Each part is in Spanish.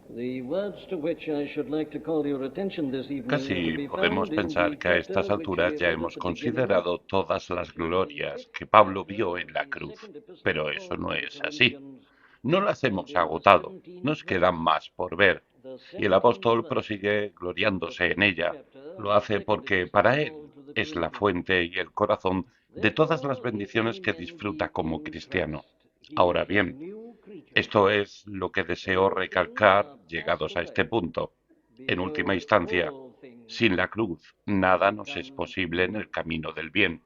The words to which I should like to call your attention this evening are to Casi be podemos found in pensar the que a chapter estas which alturas we ya read at hemos the beginning of, considerado todas las which is the glorias fifth que Pablo vio chapter en of la the cruz, second epistle of pero eso Paul no to the es así. Corinthians, No las and hemos in the agotado, 17th nos queda verse, más por ver, the y el 17th apóstol verse prosigue of the gloriándose en fifth ella. chapter Lo of the hace second porque epistle of para él Paul to the es la Corinthians. fuente y el corazón de todas las Therefore, if bendiciones any que man disfruta be como in cristiano. Christ, he Ahora is a bien, new creature. esto es lo que deseo Old things recalcar are passed llegados a este away. punto. En última Behold, instancia, all things sin la cruz, are nada nos es become posible en new. el camino del bien.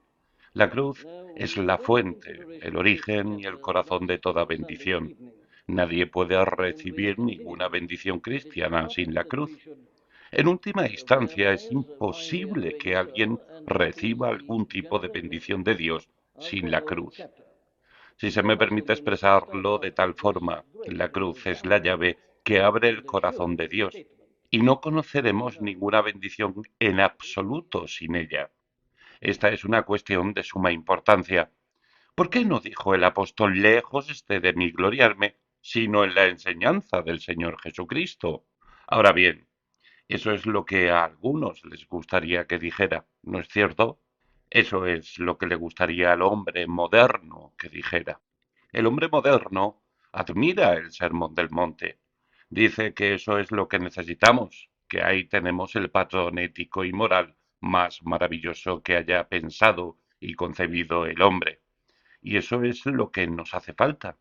La cruz Now, es we la bring fuente, el consideration of this origen y el chapter corazón de last toda Sunday bendición. evening, Nadie puede and we recibir ninguna continue. bendición It is cristiana sin important la that we cruz. should En última instancia, es realize why we are imposible doing que alguien so and what is reciba the algún tipo de general bendición mission de Dios of sin the la whole cruz. chapter. Si se me Let us permite begin with the start expresarlo de part tal of this forma, la great and cruz es la resounding llave que abre el and corazón de assured Dios, statement. y no You conoceremos know, ninguna bendición en absoluto sin ella. Esta es una cuestión de suma importancia. ¿Por qué no dijo el apóstol lejos esté de mí gloriarme, sino en la enseñanza del Señor Jesucristo? Ahora bien, eso es lo que a algunos les gustaría que dijera, ¿no es cierto? Eso es lo que le gustaría al hombre moderno que dijera. El hombre moderno admira el Sermón del Monte. Dice que eso es lo que necesitamos, que ahí tenemos el patrón ético y moral más maravilloso que haya pensado y concebido el hombre. Y eso es lo que nos hace falta.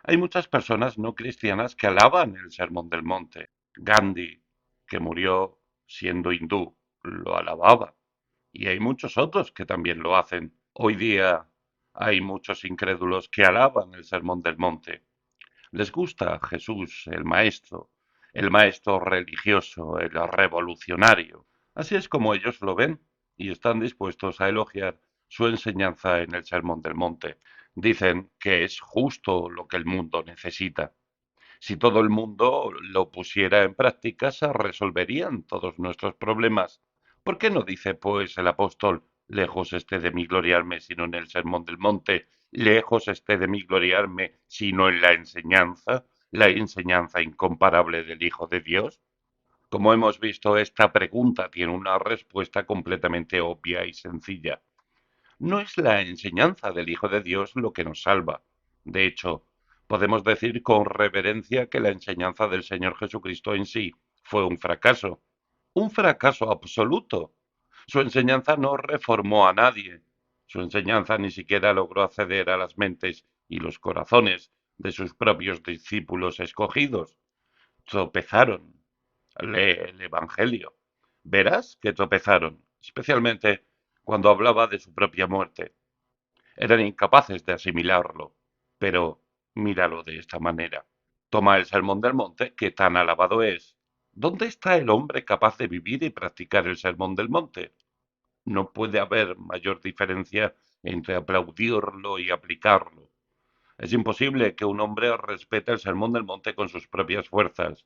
Hay muchas personas no cristianas que alaban el Sermón del Monte. Gandhi, que murió siendo hindú, lo alababa. Y hay muchos otros que también lo hacen. Hoy día hay muchos incrédulos que alaban el Sermón del Monte. Les gusta Jesús, el maestro religioso, el revolucionario. Así es como ellos lo ven y están dispuestos a elogiar su enseñanza en el Sermón del Monte. Dicen que es justo lo que el mundo necesita. Si todo el mundo lo pusiera en práctica, se resolverían todos nuestros problemas. ¿Por qué no dice, pues, el apóstol, lejos esté de mí gloriarme, sino en el sermón del monte, lejos esté de mí gloriarme, sino en la enseñanza incomparable del Hijo de Dios? Como hemos visto, esta pregunta tiene una respuesta completamente obvia y sencilla. No es la enseñanza del Hijo de Dios lo que nos salva. De hecho, podemos decir con reverencia que la enseñanza del Señor Jesucristo en sí fue un fracaso absoluto. Su enseñanza no reformó a nadie. Su enseñanza ni siquiera logró acceder a las mentes y los corazones de sus propios discípulos escogidos. Tropezaron. Lee el Evangelio. Verás que tropezaron, especialmente cuando hablaba de su propia muerte. Eran incapaces de asimilarlo. Pero míralo de esta manera. Toma el Sermón del Monte, que tan alabado es. ¿Dónde está el hombre capaz de vivir y practicar el Sermón del Monte? No puede haber mayor diferencia entre aplaudirlo y aplicarlo. Es imposible que un hombre respete el Sermón del Monte con sus propias fuerzas.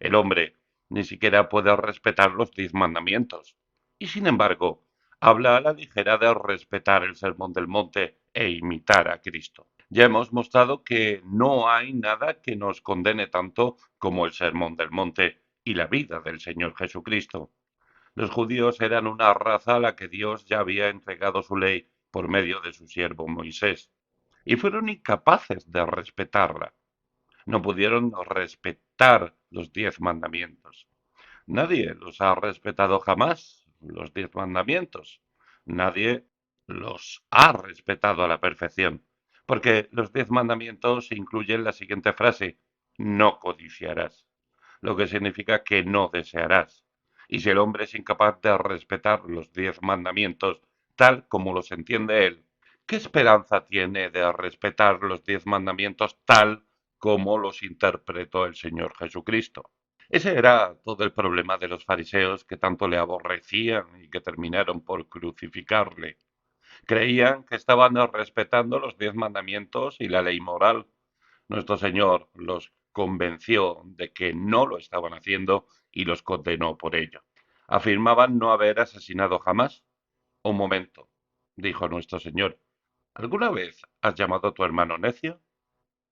El hombre ni siquiera puede respetar los 10 mandamientos. Y sin embargo, habla a la ligera de respetar el Sermón del Monte e imitar a Cristo. Ya hemos mostrado que no hay nada que nos condene tanto como el Sermón del Monte y la vida del Señor Jesucristo. Los judíos eran una raza a la que Dios ya había entregado su ley por medio de su siervo Moisés, y fueron incapaces de respetarla. No pudieron respetar los 10 mandamientos. Nadie los ha respetado jamás, los 10 mandamientos. Nadie los ha respetado a la perfección. Porque los 10 mandamientos incluyen la siguiente frase, no codiciarás, lo que significa que no desearás. Y si el hombre es incapaz de respetar los 10 mandamientos tal como los entiende él, ¿qué esperanza tiene de respetar los 10 mandamientos tal como los interpretó el Señor Jesucristo? Ese era todo el problema de los fariseos que tanto le aborrecían y que terminaron por crucificarle. Creían que estaban respetando los 10 mandamientos y la ley moral. Nuestro Señor los convenció de que no lo estaban haciendo y los condenó por ello. Afirmaban no haber asesinado jamás. Un momento, dijo nuestro Señor. ¿Alguna vez has llamado a tu hermano necio?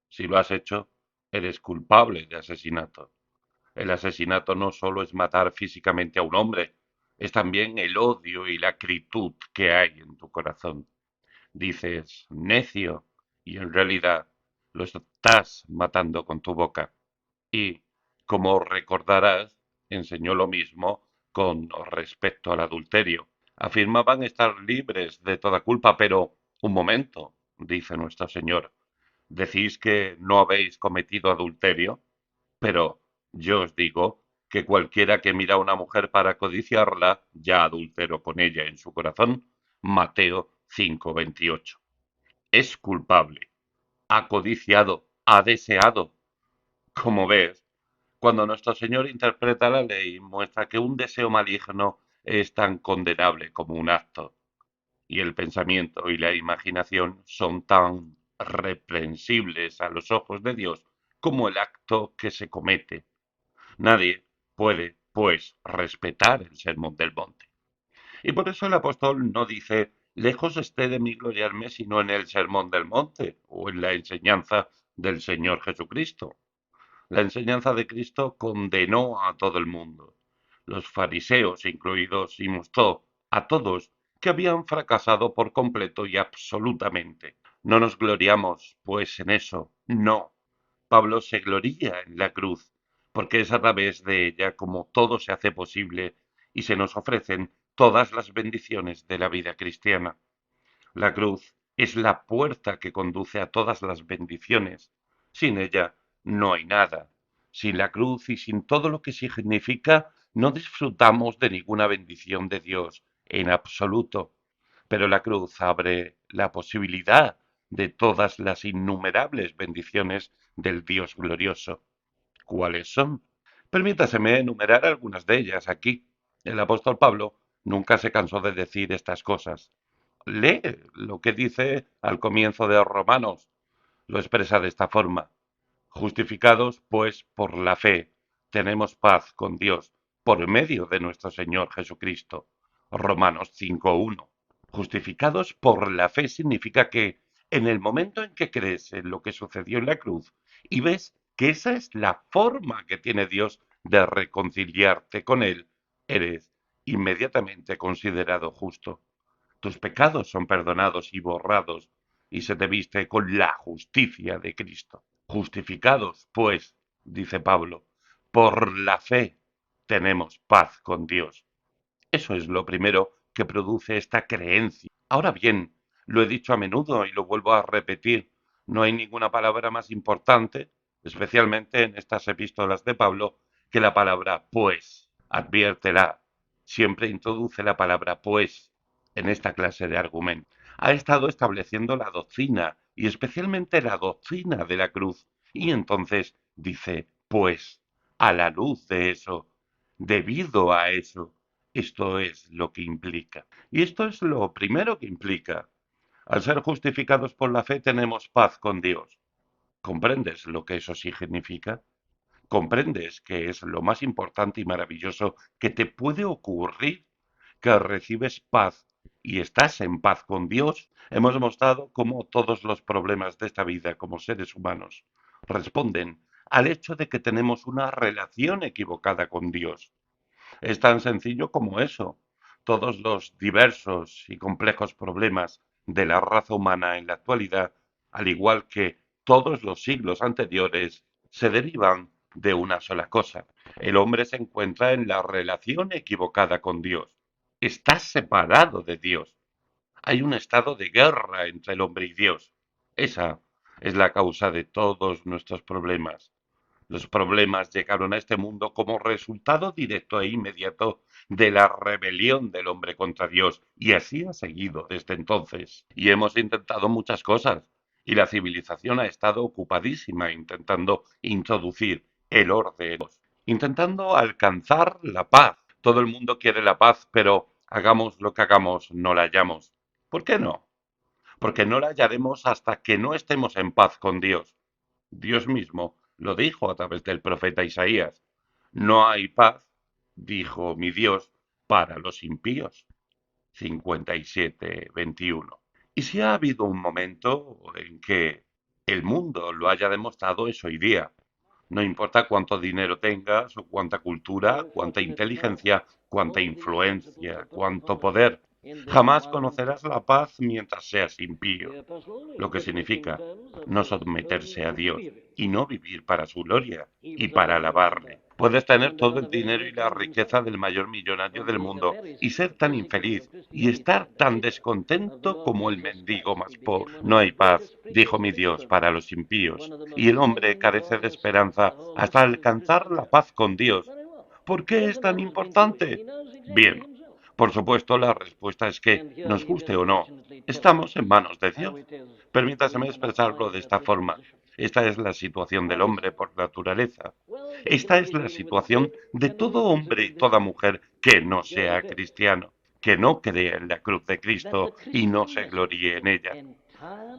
Si lo has hecho, eres culpable de asesinato. El asesinato no solo es matar físicamente a un hombre, es también el odio y la acritud que hay en tu corazón. Dices necio y en realidad lo estás matando con tu boca. Y, como recordarás, enseñó lo mismo con respecto al adulterio. Afirmaban estar libres de toda culpa, pero un momento, dice nuestro Señor, decís que no habéis cometido adulterio, pero yo os digo que cualquiera que mira a una mujer para codiciarla, ya adulteró con ella en su corazón. Mateo 5:28. Es culpable, ha codiciado, ha deseado. Como ves, cuando nuestro Señor interpreta la ley, muestra que un deseo maligno es tan condenable como un acto, y el pensamiento y la imaginación son tan reprensibles a los ojos de Dios como el acto que se comete. Nadie puede, pues, respetar el sermón del monte. Y por eso el apóstol no dice, lejos esté de mí gloriarme, sino en el sermón del monte o en la enseñanza del Señor Jesucristo. La enseñanza de Cristo condenó a todo el mundo, los fariseos incluidos, y mostró a todos que habían fracasado por completo y absolutamente. No nos gloriamos, pues, en eso, no. Pablo se gloría en la cruz, porque es a través de ella como todo se hace posible y se nos ofrecen todas las bendiciones de la vida cristiana. La cruz es la puerta que conduce a todas las bendiciones. Sin ella no hay nada. Sin la cruz y sin todo lo que significa, no disfrutamos de ninguna bendición de Dios en absoluto. Pero la cruz abre la posibilidad de todas las innumerables bendiciones del Dios glorioso. ¿Cuáles son? Permítaseme enumerar algunas de ellas aquí. El apóstol Pablo nunca se cansó de decir estas cosas. Lee lo que dice al comienzo de Romanos. Lo expresa de esta forma. Justificados, pues, por la fe, tenemos paz con Dios por medio de nuestro Señor Jesucristo. Romanos 5:1. Justificados por la fe significa que en el momento en que crees en lo que sucedió en la cruz y ves que esa es la forma que tiene Dios de reconciliarte con Él, eres inmediatamente considerado justo. Tus pecados son perdonados y borrados, y se te viste con la justicia de Cristo. Justificados, pues, dice Pablo, por la fe tenemos paz con Dios. Eso es lo primero que produce esta creencia. Ahora bien, lo he dicho a menudo y lo vuelvo a repetir, no hay ninguna palabra más importante, especialmente en estas epístolas de Pablo, que la palabra pues. Adviértela. Siempre introduce la palabra pues en esta clase de argumento. Ha estado estableciendo la doctrina y especialmente la doctrina de la cruz. Y entonces dice, pues, a la luz de eso, debido a eso, esto es lo que implica. Y esto es lo primero que implica. Al ser justificados por la fe tenemos paz con Dios. ¿Comprendes lo que eso significa? ¿Comprendes que es lo más importante y maravilloso que te puede ocurrir? Que recibes paz y estás en paz con Dios. Hemos mostrado cómo todos los problemas de esta vida como seres humanos responden al hecho de que tenemos una relación equivocada con Dios. Es tan sencillo como eso. Todos los diversos y complejos problemas de la raza humana en la actualidad, al igual que todos los siglos anteriores, se derivan de una sola cosa. El hombre se encuentra en la relación equivocada con Dios. Está separado de Dios. Hay un estado de guerra entre el hombre y Dios. Esa es la causa de todos nuestros problemas. Los problemas llegaron a este mundo como resultado directo e inmediato de la rebelión del hombre contra Dios, y así ha seguido desde entonces. Y hemos intentado muchas cosas, y la civilización ha estado ocupadísima intentando introducir el orden, intentando alcanzar la paz. Todo el mundo quiere la paz, pero hagamos lo que hagamos, no la hallamos. ¿Por qué no? Porque no la hallaremos hasta que no estemos en paz con Dios. Dios mismo lo dijo a través del profeta Isaías. No hay paz, dijo mi Dios, para los impíos. 57:21. Y si ha habido un momento en que el mundo lo haya demostrado es hoy día. No importa cuánto dinero tengas o cuánta cultura, cuánta inteligencia, cuánta influencia, cuánto poder. Jamás conocerás la paz mientras seas impío, lo que significa no someterse a Dios y no vivir para su gloria y para alabarle. Puedes tener todo el dinero y la riqueza del mayor millonario del mundo y ser tan infeliz y estar tan descontento como el mendigo más pobre. No hay paz, dijo mi Dios, para los impíos, y el hombre carece de esperanza hasta alcanzar la paz con Dios. ¿Por qué es tan importante? Bien, por supuesto, la respuesta es que, nos guste o no, estamos en manos de Dios. Permítaseme expresarlo de esta forma. Esta es la situación del hombre por naturaleza. Esta es la situación de todo hombre y toda mujer que no sea cristiano, que no crea en la cruz de Cristo y no se gloríe en ella.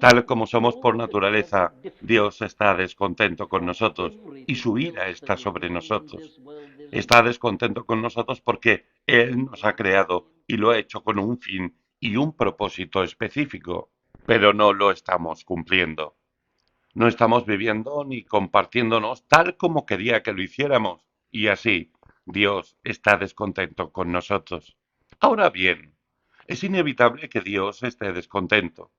Tal como somos por naturaleza, Dios está descontento con nosotros y su ira está sobre nosotros. Está descontento con nosotros porque Él nos ha creado y lo ha hecho con un fin y un propósito específico, pero no lo estamos cumpliendo. No estamos viviendo ni compartiéndonos tal como quería que lo hiciéramos, y así Dios está descontento con nosotros. Ahora bien, es inevitable que Dios esté descontento.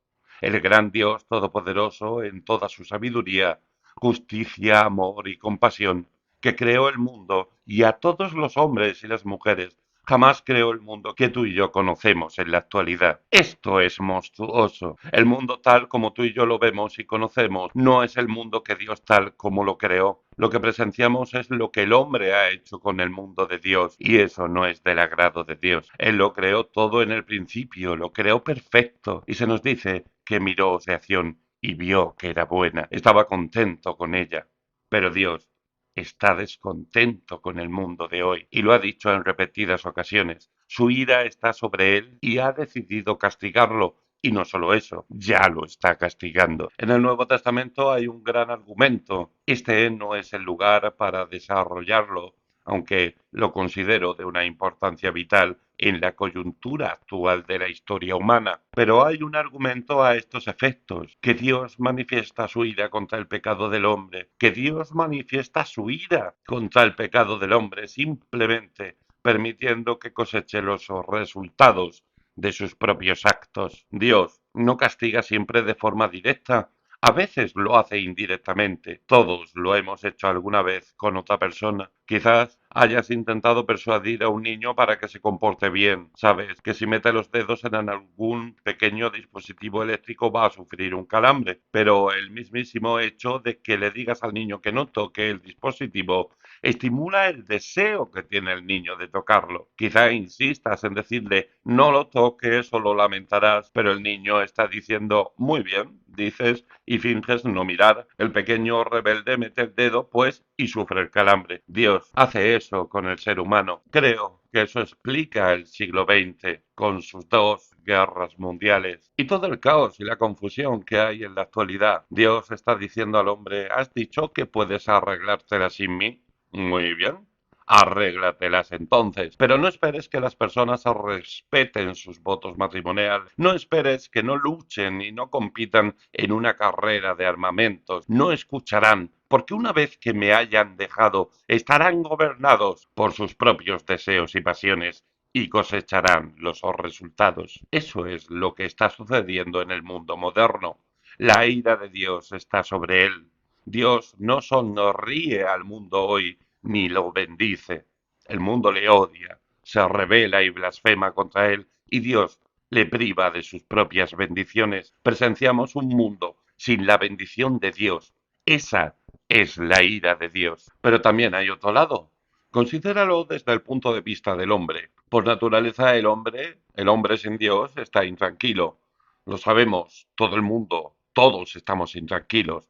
El gran Dios todopoderoso en toda su sabiduría, justicia, amor y compasión, que creó el mundo y a todos los hombres y las mujeres, jamás creó el mundo que tú y yo conocemos en la actualidad. Esto es monstruoso. El mundo tal como tú y yo lo vemos y conocemos no es el mundo que Dios tal como lo creó. Lo que presenciamos es lo que el hombre ha hecho con el mundo de Dios, y eso no es del agrado de Dios. Él lo creó todo en el principio, lo creó perfecto, y se nos dice que miró creación y vio que era buena. Estaba contento con ella. Pero Dios está descontento con el mundo de hoy y lo ha dicho en repetidas ocasiones. Su ira está sobre él y ha decidido castigarlo. Y no solo eso, ya lo está castigando. En el Nuevo Testamento hay un gran argumento. Este no es el lugar para desarrollarlo, aunque lo considero de una importancia vital en la coyuntura actual de la historia humana. Pero hay un argumento a estos efectos, que Dios manifiesta su ira contra el pecado del hombre, que Dios manifiesta su ira contra el pecado del hombre simplemente permitiendo que coseche los resultados de sus propios actos. Dios no castiga siempre de forma directa, a veces lo hace indirectamente. Todos lo hemos hecho alguna vez con otra persona. Quizás hayas intentado persuadir a un niño para que se comporte bien. Sabes que si mete los dedos en algún pequeño dispositivo eléctrico va a sufrir un calambre, pero el mismísimo hecho de que le digas al niño que no toque el dispositivo estimula el deseo que tiene el niño de tocarlo. Quizá insistas en decirle no lo toques o lo lamentarás, pero el niño está diciendo muy bien, dices y finges no mirar. El pequeño rebelde mete el dedo, pues, y sufre el calambre. Dios hace eso con el ser humano. Creo que eso explica el siglo XX con sus dos guerras mundiales y todo el caos y la confusión que hay en la actualidad. Dios está diciendo al hombre, ¿has dicho que puedes arreglártela sin mí? Muy bien. Arréglatelas entonces, pero no esperes que las personas respeten sus votos matrimoniales, no esperes que no luchen y no compitan en una carrera de armamentos, no escucharán, porque una vez que me hayan dejado, estarán gobernados por sus propios deseos y pasiones y cosecharán los resultados. Eso es lo que está sucediendo en el mundo moderno. La ira de Dios está sobre él. Dios no sonríe al mundo hoy ni lo bendice. El mundo le odia, se revela y blasfema contra él, y Dios le priva de sus propias bendiciones. Presenciamos un mundo sin la bendición de Dios. Esa es la ira de Dios. Pero también hay otro lado. Considéralo desde el punto de vista del hombre. Por naturaleza el hombre sin Dios está intranquilo. Lo sabemos, todo el mundo, todos estamos intranquilos.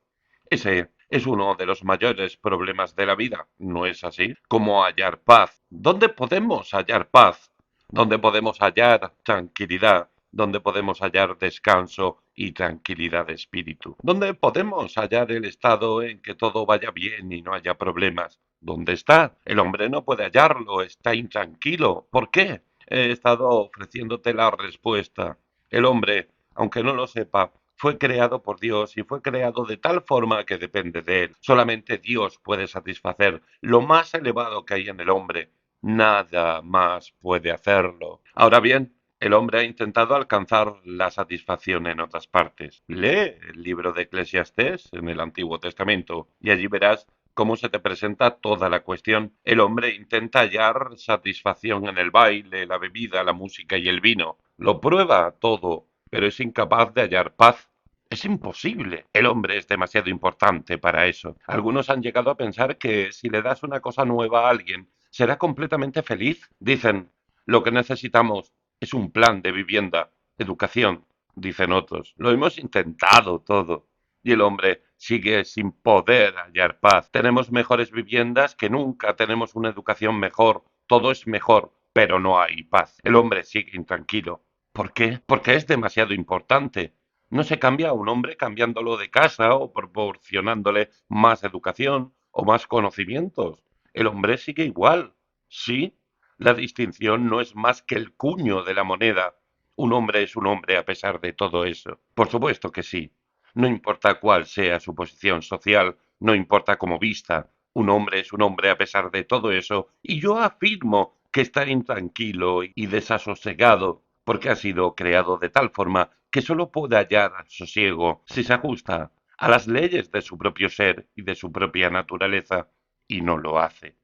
Ese es uno de los mayores problemas de la vida, ¿no es así? ¿Cómo hallar paz? ¿Dónde podemos hallar paz? ¿Dónde podemos hallar tranquilidad? ¿Dónde podemos hallar descanso y tranquilidad de espíritu? ¿Dónde podemos hallar el estado en que todo vaya bien y no haya problemas? ¿Dónde está? El hombre no puede hallarlo, está intranquilo. ¿Por qué? He estado ofreciéndote la respuesta. El hombre, aunque no lo sepa, fue creado por Dios y fue creado de tal forma que depende de él. Solamente Dios puede satisfacer lo más elevado que hay en el hombre. Nada más puede hacerlo. Ahora bien, el hombre ha intentado alcanzar la satisfacción en otras partes. Lee el libro de Eclesiastés en el Antiguo Testamento y allí verás cómo se te presenta toda la cuestión. El hombre intenta hallar satisfacción en el baile, la bebida, la música y el vino. Lo prueba todo, pero es incapaz de hallar paz. Es imposible. El hombre es demasiado importante para eso. Algunos han llegado a pensar que si le das una cosa nueva a alguien, será completamente feliz. Dicen, lo que necesitamos es un plan de vivienda, educación, dicen otros. Lo hemos intentado todo. Y el hombre sigue sin poder hallar paz. Tenemos mejores viviendas que nunca, tenemos una educación mejor, todo es mejor, pero no hay paz. El hombre sigue intranquilo. ¿Por qué? Porque es demasiado importante. No se cambia a un hombre cambiándolo de casa o proporcionándole más educación o más conocimientos. El hombre sigue igual. Sí, la distinción no es más que el cuño de la moneda. Un hombre es un hombre a pesar de todo eso. Por supuesto que sí. No importa cuál sea su posición social, no importa cómo vista, un hombre es un hombre a pesar de todo eso, y yo afirmo que está intranquilo y desasosegado, porque ha sido creado de tal forma que sólo puede hallar sosiego si se ajusta a las leyes de su propio ser y de su propia naturaleza, y no lo hace.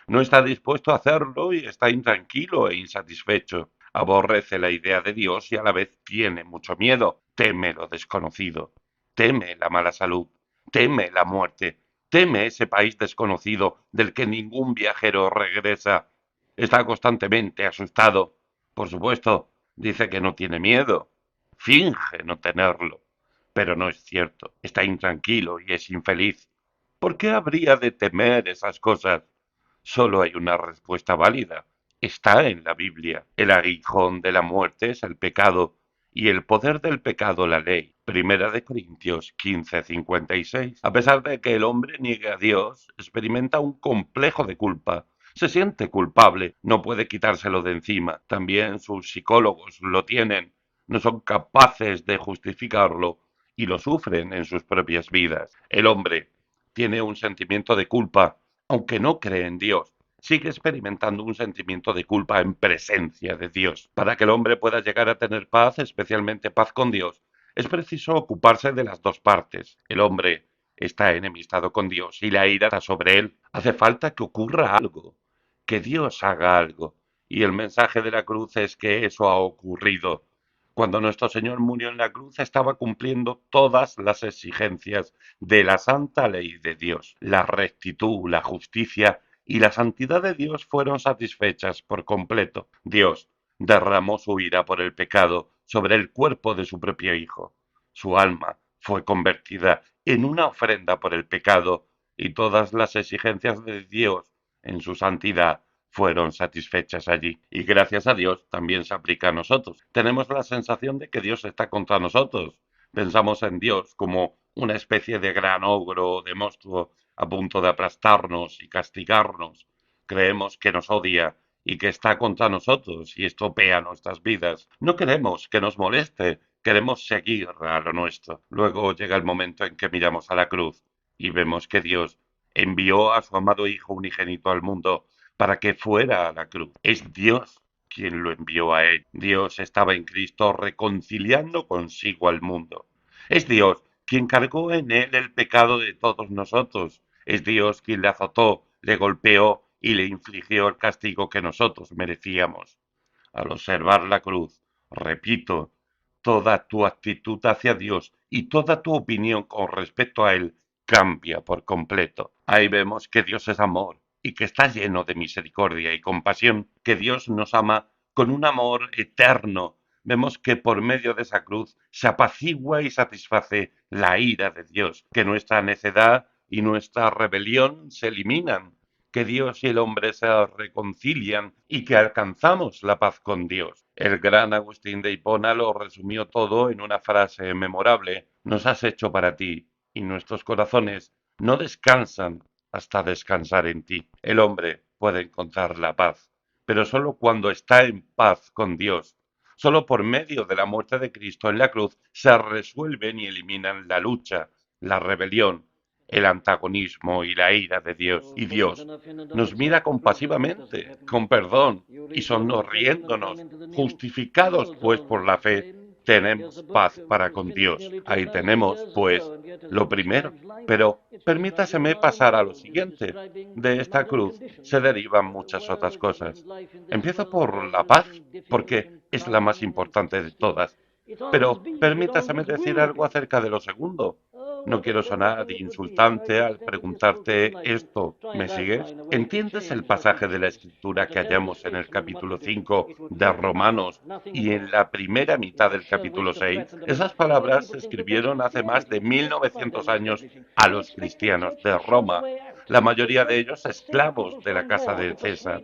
No está dispuesto a hacerlo y está intranquilo e insatisfecho. Aborrece la idea de Dios y a la vez tiene mucho miedo. Teme lo desconocido. Teme la mala salud. Teme la muerte. Teme ese país desconocido del que ningún viajero regresa. Está constantemente asustado. Por supuesto, dice que no tiene miedo. Finge no tenerlo. Pero no es cierto. Está intranquilo y es infeliz. ¿Por qué habría de temer esas cosas? Solo hay una respuesta válida. Está en la Biblia. El aguijón de la muerte es el pecado y el poder del pecado la ley. Primera de Corintios 15:56. A pesar de que el hombre niegue a Dios, experimenta un complejo de culpa. Se siente culpable, no puede quitárselo de encima. También sus psicólogos lo tienen. No son capaces de justificarlo y lo sufren en sus propias vidas. El hombre tiene un sentimiento de culpa aunque no cree en Dios, sigue experimentando un sentimiento de culpa en presencia de Dios. Para que el hombre pueda llegar a tener paz, especialmente paz con Dios, es preciso ocuparse de las dos partes. El hombre está enemistado con Dios y la ira está sobre él. Hace falta que ocurra algo, que Dios haga algo. Y el mensaje de la cruz es que eso ha ocurrido. Cuando nuestro Señor murió en la cruz estaba cumpliendo todas las exigencias de la santa ley de Dios. La rectitud, la justicia y la santidad de Dios fueron satisfechas por completo. Dios derramó su ira por el pecado sobre el cuerpo de su propio Hijo. Su alma fue convertida en una ofrenda por el pecado y todas las exigencias de Dios en su santidad fueron satisfechas allí. Y gracias a Dios también se aplica a nosotros. Tenemos la sensación de que Dios está contra nosotros. Pensamos en Dios como una especie de gran ogro o de monstruo a punto de aplastarnos y castigarnos. Creemos que nos odia y que está contra nosotros y estropea nuestras vidas. No queremos que nos moleste, queremos seguir a lo nuestro. Luego llega el momento en que miramos a la cruz y vemos que Dios envió a su amado Hijo unigénito al mundo para que fuera a la cruz. Es Dios quien lo envió a él. Dios estaba en Cristo reconciliando consigo al mundo. Es Dios quien cargó en él el pecado de todos nosotros. Es Dios quien le azotó, le golpeó y le infligió el castigo que nosotros merecíamos. Al observar la cruz, repito, toda tu actitud hacia Dios y toda tu opinión con respecto a Él cambia por completo. Ahí vemos que Dios es amor y que está lleno de misericordia y compasión, que Dios nos ama con un amor eterno. Vemos que por medio de esa cruz se apacigua y satisface la ira de Dios, que nuestra necedad y nuestra rebelión se eliminan, que Dios y el hombre se reconcilian y que alcanzamos la paz con Dios. El gran Agustín de Hipona lo resumió todo en una frase memorable: nos has hecho para ti y nuestros corazones no descansan hasta descansar en ti. El hombre puede encontrar la paz, pero solo cuando está en paz con Dios. Solo por medio de la muerte de Cristo en la cruz se resuelven y eliminan la lucha, la rebelión, el antagonismo y la ira de Dios. Y Dios nos mira compasivamente, con perdón y sonriéndonos, justificados pues por la fe, tenemos paz para con Dios. Ahí tenemos pues lo primero. Pero permítaseme pasar a lo siguiente. De esta cruz se derivan muchas otras cosas. Empiezo por la paz, porque es la más importante de todas. Pero permítaseme decir algo acerca de lo segundo. No quiero sonar insultante al preguntarte esto. ¿Me sigues? ¿Entiendes el pasaje de la Escritura que hallamos en el capítulo 5 de Romanos y en la primera mitad del capítulo 6? Esas palabras se escribieron hace más de 1900 años a los cristianos de Roma, la mayoría de ellos esclavos de la casa de César.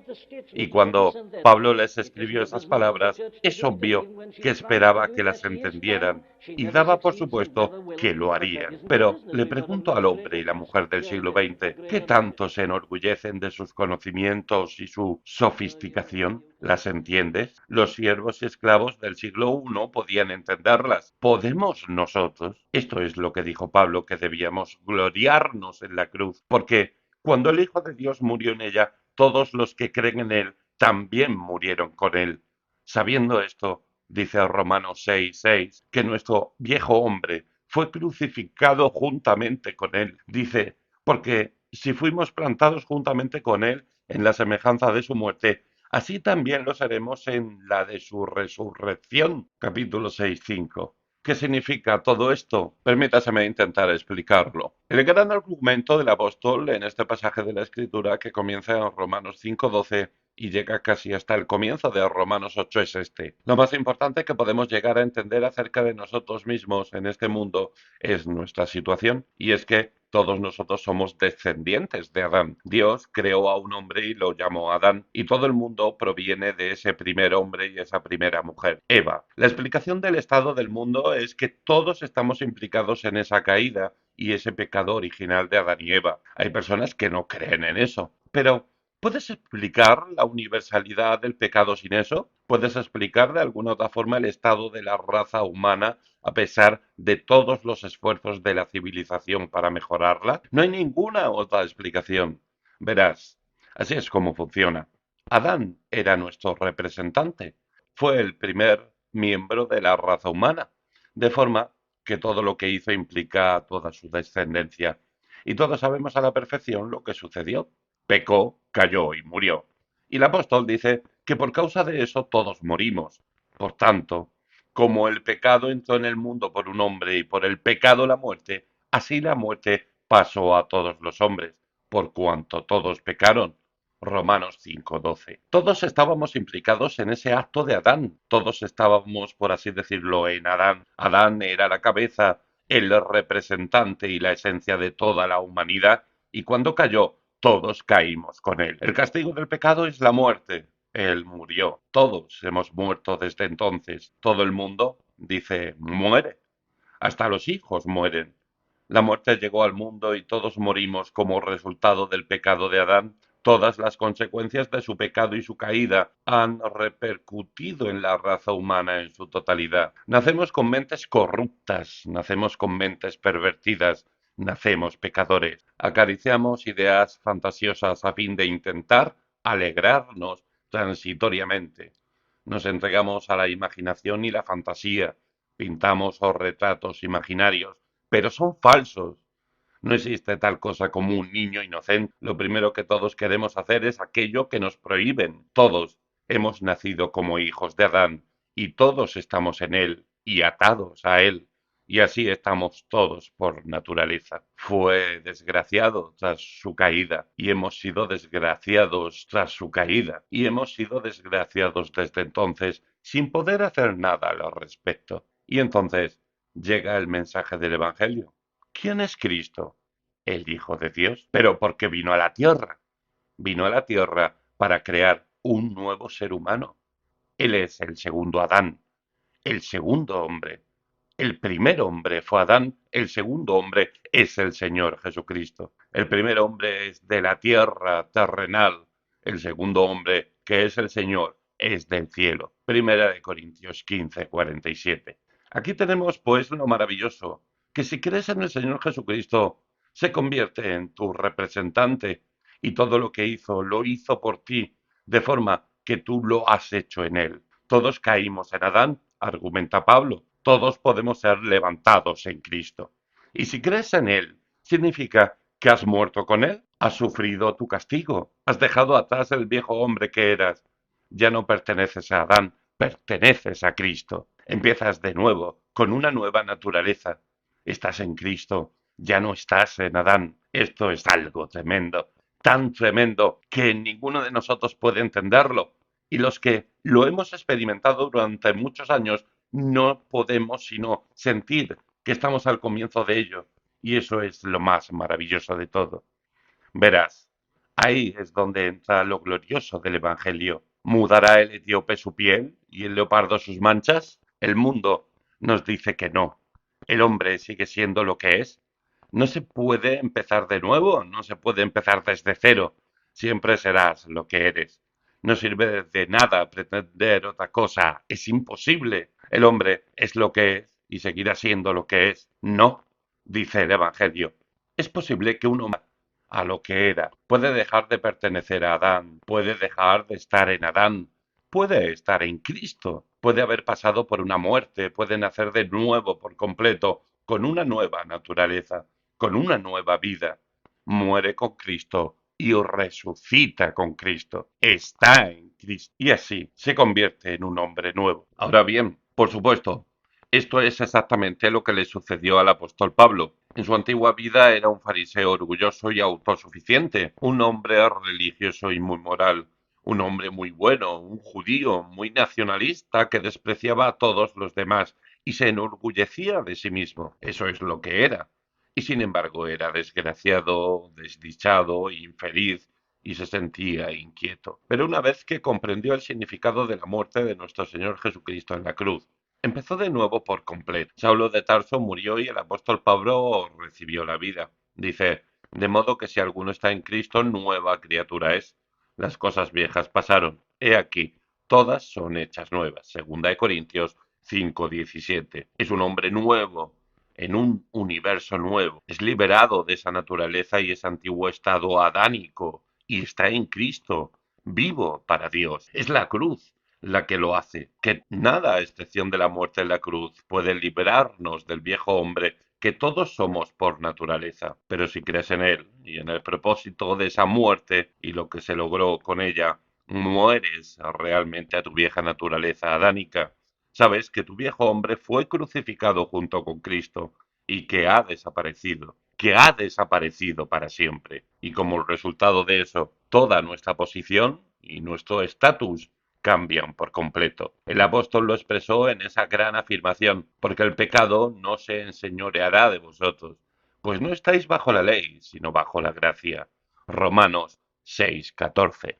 Y cuando Pablo les escribió esas palabras, es obvio que esperaba que las entendieran y daba por supuesto que lo harían. Pero le pregunto al hombre y la mujer del siglo XX, ¿qué tanto se enorgullecen de sus conocimientos y su sofisticación? ¿Las entiendes? Los siervos y esclavos del siglo I podían entenderlas. ¿Podemos nosotros? Esto es lo que dijo Pablo, que debíamos gloriarnos en la cruz, porque cuando el Hijo de Dios murió en ella, todos los que creen en él también murieron con él. Sabiendo esto, dice Romanos 6:6, que nuestro viejo hombre fue crucificado juntamente con él. Dice, porque si fuimos plantados juntamente con él en la semejanza de su muerte, así también lo seremos en la de su resurrección. Capítulo 6:5. ¿Qué significa todo esto? Permítaseme intentar explicarlo. El gran argumento del apóstol en este pasaje de la Escritura, que comienza en Romanos 5:12 y llega casi hasta el comienzo de Romanos 8, es este. Lo más importante que podemos llegar a entender acerca de nosotros mismos en este mundo es nuestra situación, y es que todos nosotros somos descendientes de Adán. Dios creó a un hombre y lo llamó Adán, y todo el mundo proviene de ese primer hombre y esa primera mujer, Eva. La explicación del estado del mundo es que todos estamos implicados en esa caída y ese pecado original de Adán y Eva. Hay personas que no creen en eso, pero ¿puedes explicar la universalidad del pecado sin eso? ¿Puedes explicar de alguna otra forma el estado de la raza humana a pesar de todos los esfuerzos de la civilización para mejorarla? No hay ninguna otra explicación. Verás, así es como funciona. Adán era nuestro representante. Fue el primer miembro de la raza humana, de forma que todo lo que hizo implica toda su descendencia. Y todos sabemos a la perfección lo que sucedió. Pecó, cayó y murió. Y el apóstol dice que por causa de eso todos morimos. Por tanto, como el pecado entró en el mundo por un hombre y por el pecado la muerte, así la muerte pasó a todos los hombres, por cuanto todos pecaron. Romanos 5:12. Todos estábamos implicados en ese acto de Adán. Todos estábamos, por así decirlo, en Adán. Adán era la cabeza, el representante y la esencia de toda la humanidad, y cuando cayó, todos caímos con él. El castigo del pecado es la muerte. Él murió. Todos hemos muerto desde entonces. Todo el mundo, dice, muere. Hasta los hijos mueren. La muerte llegó al mundo y todos morimos como resultado del pecado de Adán. Todas las consecuencias de su pecado y su caída han repercutido en la raza humana en su totalidad. Nacemos con mentes corruptas, nacemos con mentes pervertidas, nacemos pecadores. Acariciamos ideas fantasiosas a fin de intentar alegrarnos transitoriamente. Nos entregamos a la imaginación y la fantasía. Pintamos o retratos imaginarios, pero son falsos. No existe tal cosa como un niño inocente. Lo primero que todos queremos hacer es aquello que nos prohíben. Todos hemos nacido como hijos de Adán y todos estamos en él y atados a él. Y así estamos todos por naturaleza. Fue desgraciado tras su caída y hemos sido desgraciados tras su caída y hemos sido desgraciados desde entonces sin poder hacer nada al respecto. Y entonces llega el mensaje del Evangelio. ¿Quién es Cristo? El Hijo de Dios. ¿Pero por qué vino a la tierra? Vino a la tierra para crear un nuevo ser humano. Él es el segundo Adán, el segundo hombre. El primer hombre fue Adán, el segundo hombre es el Señor Jesucristo. El primer hombre es de la tierra terrenal, el segundo hombre, que es el Señor, es del cielo. Primera de Corintios 15:47. Aquí tenemos pues lo maravilloso, que si crees en el Señor Jesucristo, se convierte en tu representante y todo lo que hizo, lo hizo por ti, de forma que tú lo has hecho en él. Todos caímos en Adán, argumenta Pablo, todos podemos ser levantados en Cristo. Y si crees en él, significa que has muerto con él, has sufrido tu castigo, has dejado atrás el viejo hombre que eras. Ya no perteneces a Adán, perteneces a Cristo. Empiezas de nuevo, con una nueva naturaleza. Estás en Cristo, ya no estás en Adán. Esto es algo tremendo, tan tremendo que ninguno de nosotros puede entenderlo. Y los que lo hemos experimentado durante muchos años no podemos sino sentir que estamos al comienzo de ello. Y eso es lo más maravilloso de todo. Verás, ahí es donde entra lo glorioso del Evangelio. ¿Mudará el etíope su piel y el leopardo sus manchas? El mundo nos dice que no. El hombre sigue siendo lo que es. No se puede empezar de nuevo, no se puede empezar desde cero. Siempre serás lo que eres. No sirve de nada pretender otra cosa. Es imposible. El hombre es lo que es y seguirá siendo lo que es. No, dice el Evangelio. Es posible que uno a lo que era. Puede dejar de pertenecer a Adán, puede dejar de estar en Adán, puede estar en Cristo, puede haber pasado por una muerte, puede nacer de nuevo por completo, con una nueva naturaleza, con una nueva vida. Muere con Cristo y resucita con Cristo. Está en Cristo. Y así se convierte en un hombre nuevo. Ahora bien, por supuesto, esto es exactamente lo que le sucedió al apóstol Pablo. En su antigua vida era un fariseo orgulloso y autosuficiente, un hombre religioso y muy moral, un hombre muy bueno, un judío muy nacionalista que despreciaba a todos los demás y se enorgullecía de sí mismo. Eso es lo que era. Y sin embargo era desgraciado, desdichado, infeliz y se sentía inquieto. Pero una vez que comprendió el significado de la muerte de nuestro Señor Jesucristo en la cruz, empezó de nuevo por completo. Saulo de Tarso murió y el apóstol Pablo recibió la vida. Dice, de modo que si alguno está en Cristo, nueva criatura es. Las cosas viejas pasaron. He aquí, todas son hechas nuevas. Segunda de Corintios 5:17. Es un hombre nuevo, en un universo nuevo. Es liberado de esa naturaleza y ese antiguo estado adánico y está en Cristo, vivo para Dios. Es la cruz la que lo hace, que nada, a excepción de la muerte en la cruz, puede liberarnos del viejo hombre que todos somos por naturaleza. Pero si crees en él y en el propósito de esa muerte y lo que se logró con ella, mueres realmente a tu vieja naturaleza adánica. Sabes que tu viejo hombre fue crucificado junto con Cristo y que ha desaparecido para siempre. Y como resultado de eso, toda nuestra posición y nuestro estatus cambian por completo. El apóstol lo expresó en esa gran afirmación, porque el pecado no se enseñoreará de vosotros, pues no estáis bajo la ley, sino bajo la gracia. Romanos 6:14.